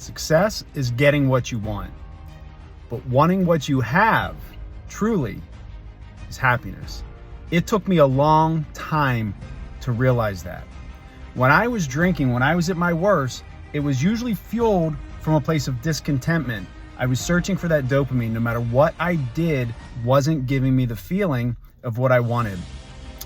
Success is getting what you want, but wanting what you have truly is happiness. It took me a long time to realize that. When I was drinking, when I was at my worst, it was usually fueled from a place of discontentment. I was searching for that dopamine. No matter what I did, wasn't giving me the feeling of what I wanted.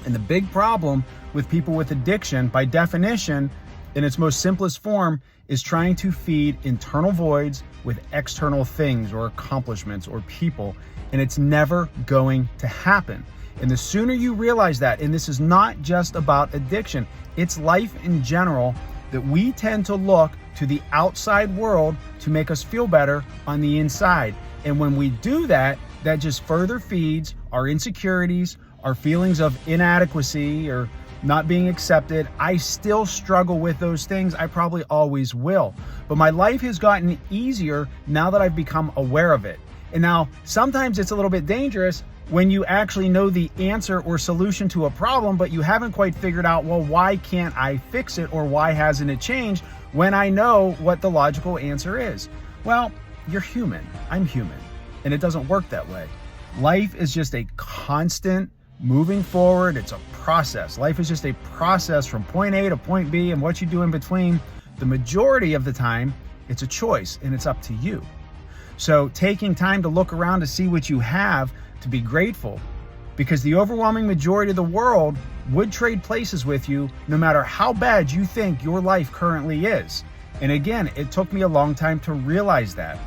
And the big problem with people with addiction, by definition, in its most simplest form, is trying to feed internal voids with external things or accomplishments or people, and it's never going to happen. And the sooner you realize that, and this is not just about addiction, it's life in general, that we tend to look to the outside world to make us feel better on the inside. And when we do that, that just further feeds our insecurities, our feelings of inadequacy or not being accepted. I still struggle with those things. I probably always will. But my life has gotten easier now that I've become aware of it. And now sometimes it's a little bit dangerous when you actually know the answer or solution to a problem, but you haven't quite figured out, well, why can't I fix it, or why hasn't it changed when I know what the logical answer is? Well, you're human. I'm human. And it doesn't work that way. Life is just a constant moving forward. It's a process. Life is just a process from point A to point B, and what you do in between. The majority of the time, it's a choice, and it's up to you. So taking time to look around to see what you have, to be grateful, because the overwhelming majority of the world would trade places with you no matter how bad you think your life currently is. And again, it took me a long time to realize that.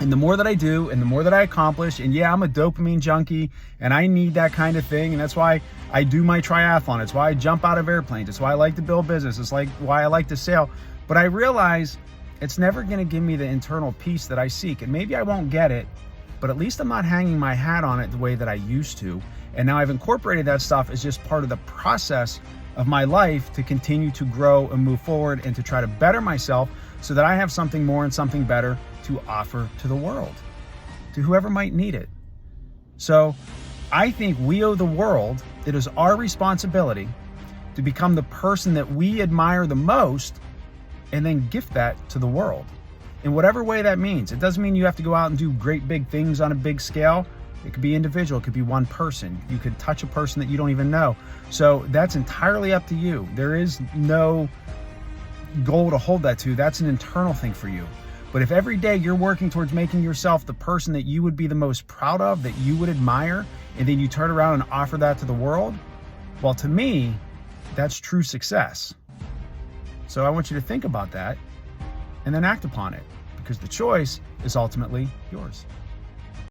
And the more that I do, and the more that I accomplish, and yeah, I'm a dopamine junkie, and I need that kind of thing, and that's why I do my triathlon. It's why I jump out of airplanes. It's why I like to build business. It's like why I like to sail. But I realize it's never going to give me the internal peace that I seek. And maybe I won't get it, but at least I'm not hanging my hat on it the way that I used to. And now I've incorporated that stuff as just part of the process of my life to continue to grow and move forward and to try to better myself so that I have something more and something better to offer to the world, to whoever might need it. So I think we owe the world, it is our responsibility to become the person that we admire the most and then gift that to the world in whatever way that means. It doesn't mean you have to go out and do great big things on a big scale. It could be individual. It could be one person. You could touch a person that you don't even know. So that's entirely up to you. There is no goal to hold that to. That's an internal thing for you. But if every day you're working towards making yourself the person that you would be the most proud of, that you would admire, and then you turn around and offer that to the world, well, to me, that's true success. So I want you to think about that and then act upon it, because the choice is ultimately yours.